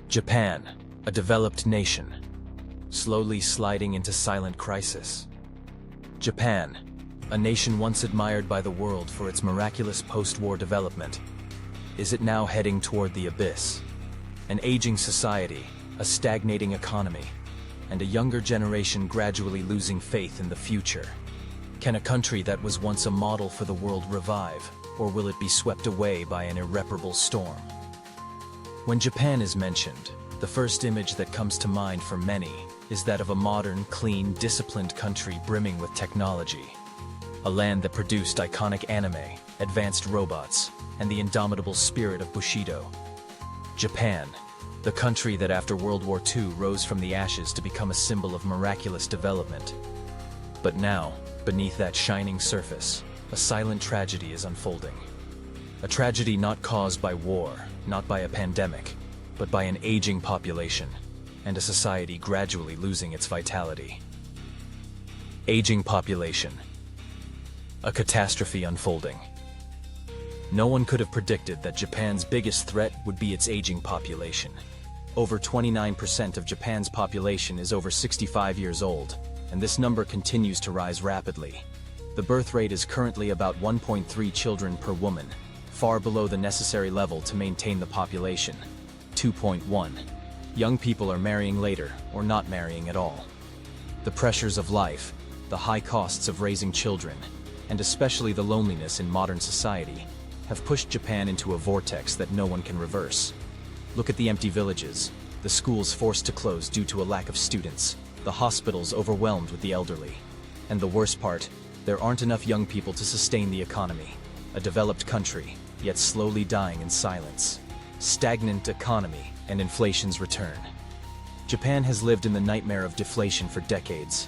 Japan, a developed nation, slowly sliding into silent crisis. Japan, a nation once admired by the world for its miraculous post-war development, is it now heading toward the abyss? An aging society, a stagnating economy, and a younger generation gradually losing faith in the future. Can a country that was once a model for the world revive, or will it be swept away by an irreparable storm? When Japan is mentioned, the first image that comes to mind for many is that of a modern, clean, disciplined country brimming with technology. A land that produced iconic anime, advanced robots, and the indomitable spirit of Bushido. Japan, the country that after World War II rose from the ashes to become a symbol of miraculous development. But now, beneath that shining surface, a silent tragedy is unfolding. A tragedy not caused by war, not by a pandemic, but by an aging population, and a society gradually losing its vitality. Aging population. A catastrophe unfolding. No one could have predicted that Japan's biggest threat would be its aging population. Over 29% of Japan's population is over 65 years old, and this number continues to rise rapidly. The birth rate is currently about 1.3 children per woman, far below the necessary level to maintain the population. 2.1. Young people are marrying later or not marrying at all. The pressures of life, the high costs of raising children, and especially the loneliness in modern society, have pushed Japan into a vortex that no one can reverse. Look at the empty villages, the schools forced to close due to a lack of students, the hospitals overwhelmed with the elderly. And the worst part, there aren't enough young people to sustain the economy. A developed country, yet slowly dying in silence. Stagnant economy and inflation's return. Japan has lived in the nightmare of deflation for decades.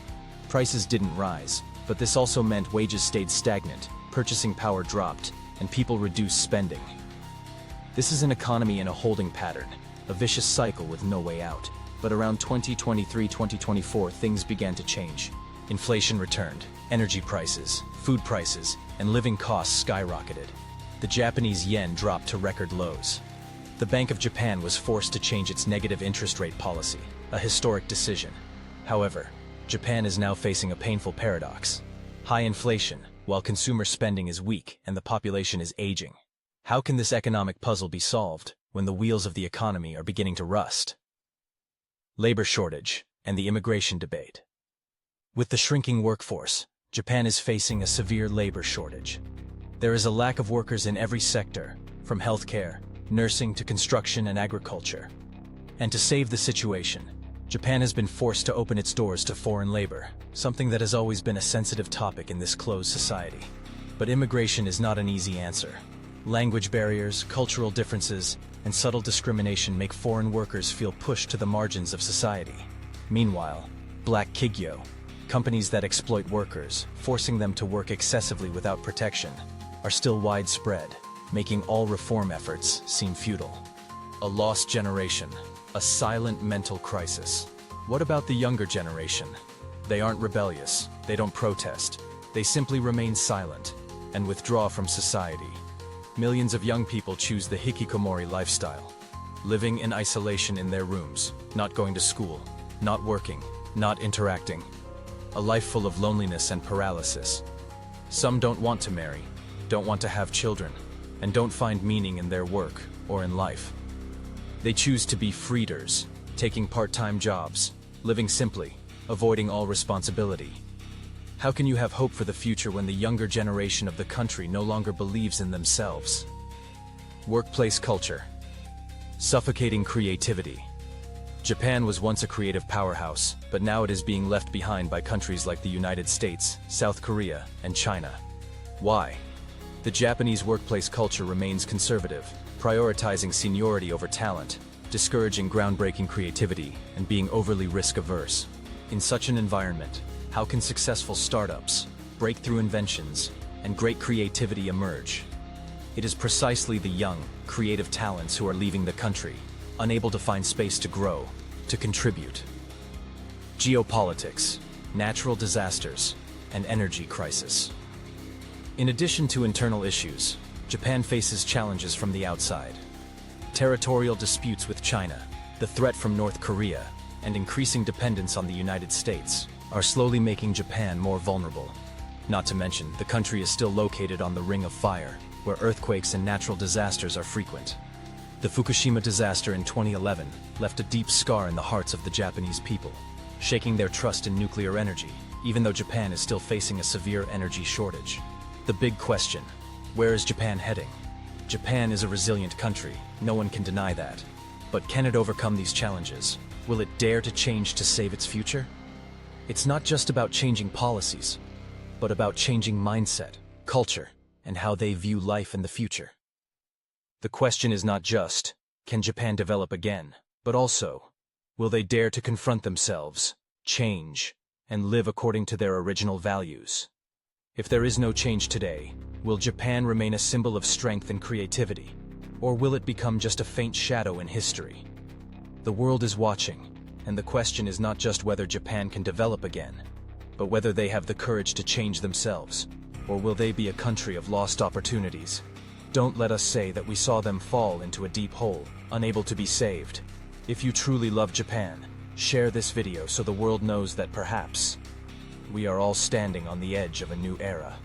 Prices didn't rise, but this also meant wages stayed stagnant, purchasing power dropped, and people reduced spending. This is an economy in a holding pattern, a vicious cycle with no way out. But around 2023-2024, things began to change. Inflation returned, energy prices, food prices, and living costs skyrocketed. The Japanese yen dropped to record lows. The Bank of Japan was forced to change its negative interest rate policy, a historic decision. However, Japan is now facing a painful paradox. High inflation, while consumer spending is weak and the population is aging. How can this economic puzzle be solved when the wheels of the economy are beginning to rust? Labor shortage and the immigration debate. With the shrinking workforce, Japan is facing a severe labor shortage. There is a lack of workers in every sector, from healthcare, nursing to construction and agriculture. And to save the situation, Japan has been forced to open its doors to foreign labor, something that has always been a sensitive topic in this closed society. But immigration is not an easy answer. Language barriers, cultural differences, and subtle discrimination make foreign workers feel pushed to the margins of society. Meanwhile, black kigyo, companies that exploit workers, forcing them to work excessively without protection, are still widespread, making all reform efforts seem futile. A lost generation, a silent mental crisis. What about the younger generation? They aren't rebellious, they don't protest, they simply remain silent and withdraw from society. Millions of young people choose the Hikikomori lifestyle, living in isolation in their rooms, not going to school, not working, not interacting. A life full of loneliness and paralysis. Some don't want to marry, don't want to have children, and don't find meaning in their work or in life. They choose to be freeders, taking part-time jobs, living simply, avoiding all responsibility. How can you have hope for the future when the younger generation of the country no longer believes in themselves? Workplace culture. Suffocating creativity. Japan was once a creative powerhouse, but now it is being left behind by countries like the United States, South Korea, and China. Why? The Japanese workplace culture remains conservative, prioritizing seniority over talent, discouraging groundbreaking creativity, and being overly risk-averse. In such an environment, how can successful startups, breakthrough inventions, and great creativity emerge? It is precisely the young, creative talents who are leaving the country, unable to find space to grow, to contribute. Geopolitics, natural disasters, and energy crisis. In addition to internal issues, Japan faces challenges from the outside. Territorial disputes with China, The threat from North Korea and increasing dependence on the United States are slowly making Japan more vulnerable. Not to mention, the country is still located on the Ring of Fire, where earthquakes and natural disasters are frequent. The Fukushima disaster in 2011 left a deep scar in the hearts of the Japanese people, shaking their trust in nuclear energy, even though Japan is still facing a severe energy shortage. The big question: where is Japan heading? Japan is a resilient country, no one can deny that. But can it overcome these challenges? Will it dare to change to save its future? It's not just about changing policies, but about changing mindset, culture, and how they view life in the future. The question is not just, can Japan develop again, but also, will they dare to confront themselves, change, and live according to their original values? If there is no change today, will Japan remain a symbol of strength and creativity, or will it become just a faint shadow in history? The world is watching, and the question is not just whether Japan can develop again, but whether they have the courage to change themselves, or will they be a country of lost opportunities? Don't let us say that we saw them fall into a deep hole, unable to be saved. If you truly love Japan, share this video so the world knows that perhaps we are all standing on the edge of a new era.